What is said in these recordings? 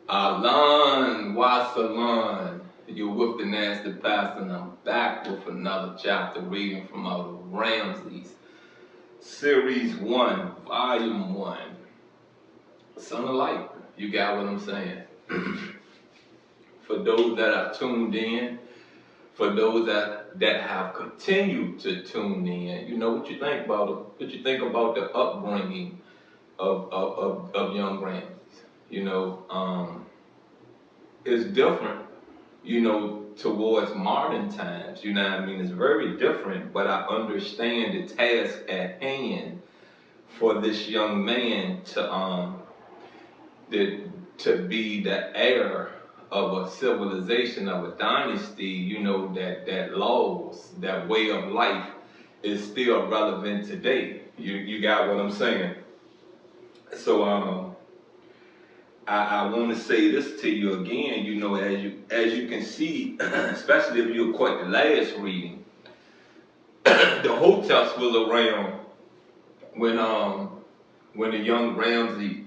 Alan, Wasalan, you're with the Nasty Pastor, and I'm back with another chapter reading from out of Ramses, Series 1, Volume 1. Son of Light, you got what I'm saying? For those that are tuned in, for those that have continued to tune in, you know what you think about it, what you think about the upbringing of young Ramses. You know, it's different, you know, towards modern times, you know what I mean? It's very different, but I understand the task at hand for this young man to be the heir of a civilization, of a dynasty, you know, that laws, that way of life is still relevant today. You got what I'm saying? So I want to say this to you again, you know, as you can see, especially if you caught the last reading, the Hoteps was around when the young Ramses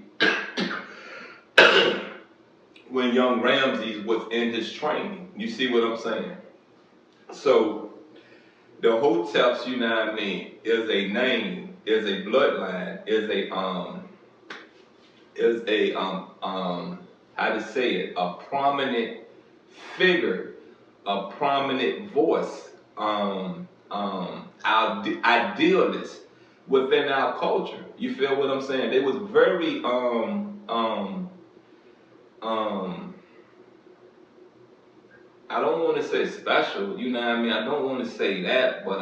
when young Ramses was in his training. You see what I'm saying? So the Hoteps, you know what I mean, is a name, is a bloodline, is a how to say it, a prominent figure, a prominent voice, our idealist within our culture. You feel what I'm saying? They was very I don't want to say special, you know what I mean? I don't want to say that, but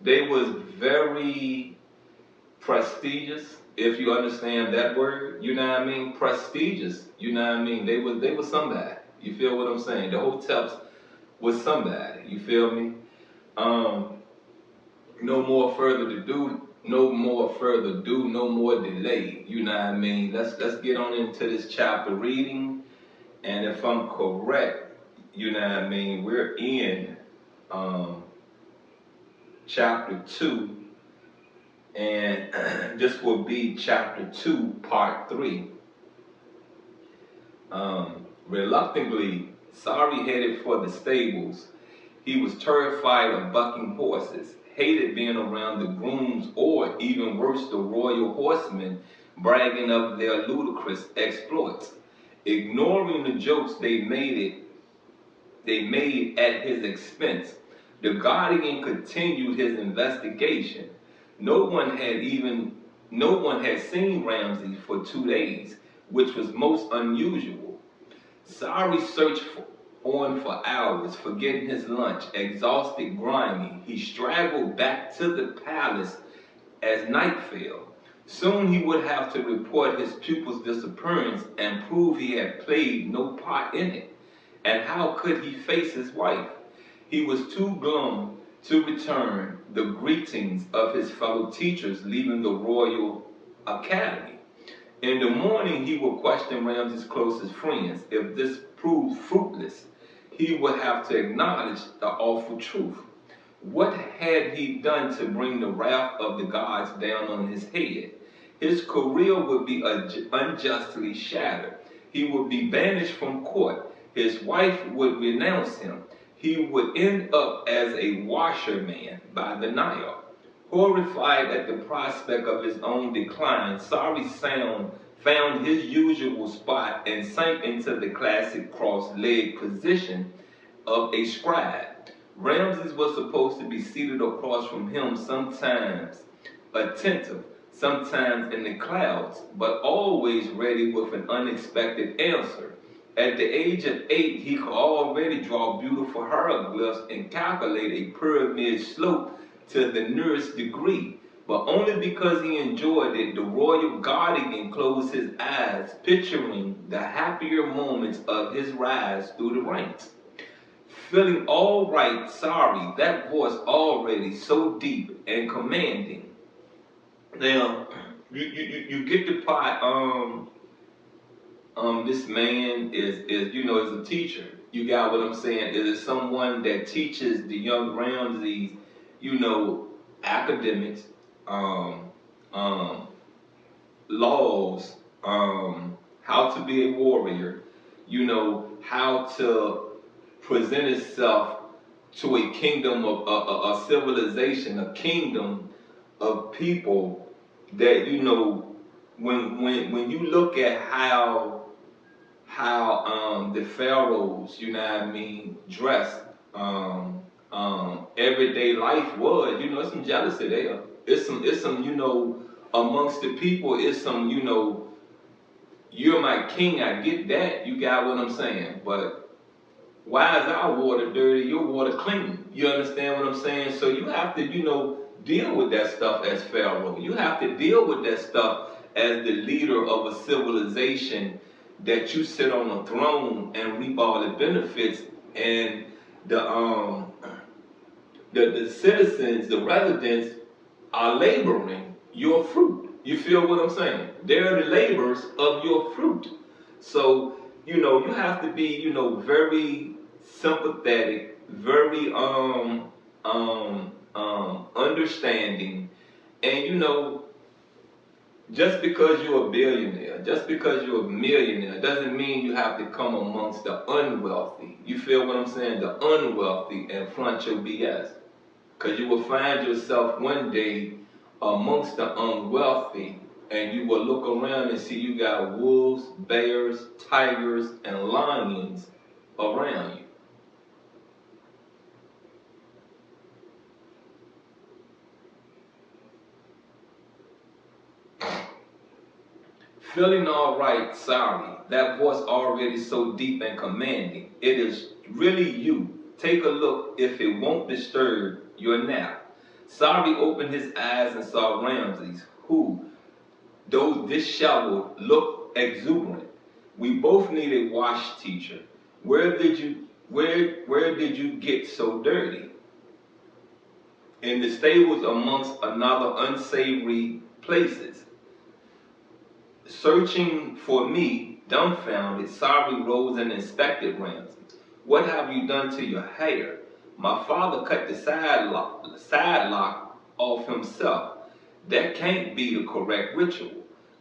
they was very prestigious, if you understand that word, you know what I mean? Prestigious, you know what I mean? They was somebody. You feel what I'm saying? The Hoteps was somebody. You feel me? No more further to do. No more further ado. No more delay. You know what I mean? Let's get on into this chapter reading. And if I'm correct, you know what I mean? We're in chapter 2. And this will be chapter 2, part 3. Reluctantly, Sari headed for the stables. He was terrified of bucking horses, hated being around the grooms, or even worse, the royal horsemen bragging of their ludicrous exploits. Ignoring the jokes they made at his expense, the guardian continued his investigation. No one had seen Ramses for 2 days, which was most unusual. Sari searched on for hours, forgetting his lunch, exhausted, grimy. He straggled back to the palace as night fell. Soon he would have to report his pupil's disappearance and prove he had played no part in it. And how could he face his wife? He was too glum to return the greetings of his fellow teachers leaving the Royal Academy. In the morning, he would question Ramses' closest friends. If this proved fruitless, he would have to acknowledge the awful truth. What had he done to bring the wrath of the gods down on his head? His career would be unjustly shattered. He would be banished from court. His wife would renounce him. He would end up as a washerman by the Nile. Horrified at the prospect of his own decline, Sari found his usual spot and sank into the classic cross-legged position of a scribe. Ramses was supposed to be seated across from him, sometimes attentive, sometimes in the clouds, but always ready with an unexpected answer. At the age of 8, he could already draw beautiful hieroglyphs and calculate a pyramid slope to the nearest degree. But only because he enjoyed it, the royal guardian closed his eyes, picturing the happier moments of his rise through the ranks. Feeling all right, sorry, that voice already so deep and commanding. Now, you get the part, this man is you know, is a teacher. You got what I'm saying? It is someone that teaches the young Ramses, you know, academics, laws, how to be a warrior, how to present itself to a kingdom of a civilization, a kingdom of people that when you look at how the pharaohs, dressed, everyday life was, it's some jealousy there. It's some amongst the people, it's some, you're my king, I get that, you got what I'm saying, but why is our water dirty, your water clean? You understand what I'm saying? So you have to, deal with that stuff as Pharaoh. You have to deal with that stuff as the leader of a civilization, that you sit on a throne and reap all the benefits, and the citizens, the residents, are laboring your fruit. You feel what I'm saying? They're the laborers of your fruit. So, you have to be, very sympathetic, very understanding, and just because you're a billionaire, just because you're a millionaire, doesn't mean you have to come amongst the unwealthy. You feel what I'm saying? The unwealthy, and flaunt your BS. Because you will find yourself one day amongst the unwealthy, and you will look around and see you got wolves, bears, tigers, and lions around you. Feeling all right, sorry. That voice already so deep and commanding. It is really you. Take a look if it won't disturb your nap. Sorry opened his eyes and saw Ramses, who, though disheveled, looked exuberant. We both need a wash, teacher. Where did you get so dirty? In the stables amongst another unsavory places. Searching for me, dumbfounded, sorry rose and inspected Ramses. What have you done to your hair? My father cut the side lock off himself. That can't be the correct ritual.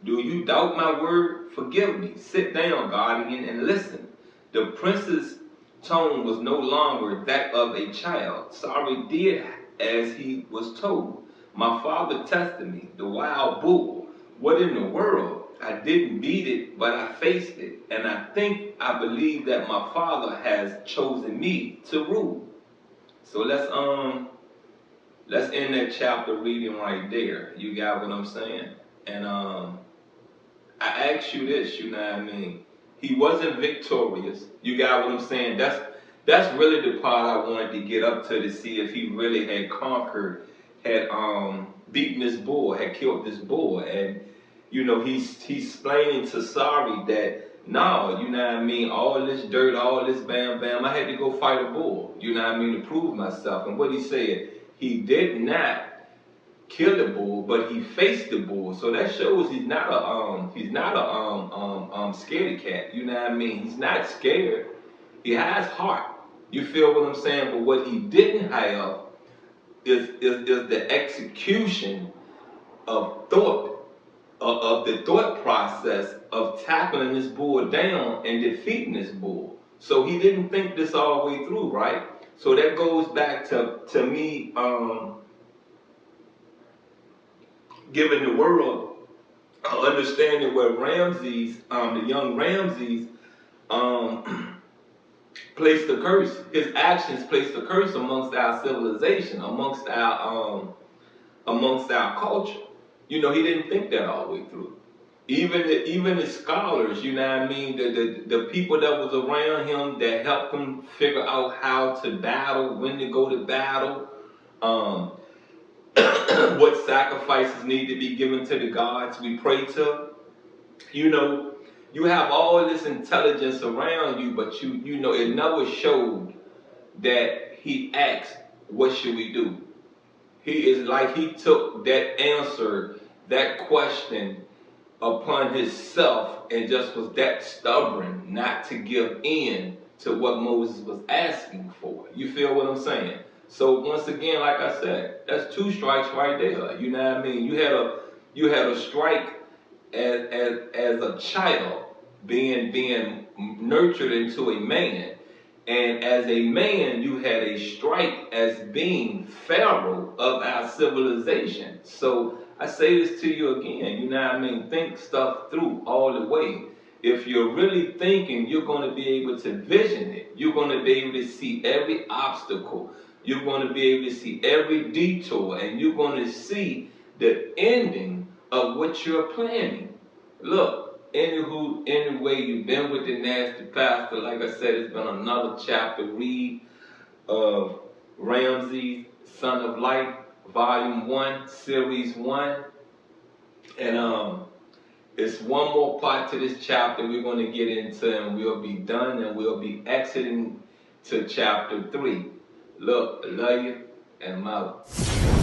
Do you doubt my word? Forgive me. Sit down, guardian, and listen. The prince's tone was no longer that of a child. Sorry did as he was told. My father tested me, the wild bull. What in the world? I didn't beat it, but I faced it. And I believe that my father has chosen me to rule. So let's end that chapter reading right there. You got what I'm saying? And I ask you this, you know what I mean? He wasn't victorious. You got what I'm saying? That's really the part I wanted to get up to see if he really had conquered, had beaten this bull, had killed this bull. And he's explaining to Sari that no, you know what I mean, all this dirt, all this bam bam, I had to go fight a bull, you know what I mean, to prove myself. And what he said, he did not kill the bull, but he faced the bull. So that shows he's not a scaredy cat. You know what I mean? He's not scared. He has heart. You feel what I'm saying? But what he didn't have is the execution of thought, of the thought process of tackling this bull down and defeating this bull. So he didn't think this all the way through, right? So that goes back to me giving the world understanding where Ramses, the young Ramses, placed the curse. His actions placed the curse amongst our civilization, amongst our culture. He didn't think that all the way through. Even the scholars, you know what I mean, the people that was around him that helped him figure out how to battle, when to go to battle, what sacrifices need to be given to the gods we pray to. You have all this intelligence around you, but it never showed that he asked, what should we do? He is like he took that answer, that question upon himself, and just was that stubborn not to give in to what Moses was asking for. You feel what I'm saying? So once again, like I said, that's two strikes right there. You know what I mean? You had a strike as a child, being nurtured into a man. And as a man, you had a strike as being Pharaoh of our civilization. So I say this to you again, you know what I mean? Think stuff through all the way. If you're really thinking, you're going to be able to vision it. You're going to be able to see every obstacle. You're going to be able to see every detour. And you're going to see the ending of what you're planning. Look, anyway, you've been with the Nasty Pastor. Like I said, it's been another chapter read of Ramses, Son of Light, Volume 1, Series 1. And it's one more part to this chapter we're going to get into, and we'll be done, and we'll be exiting to chapter 3. Look, I love you, and I'm out.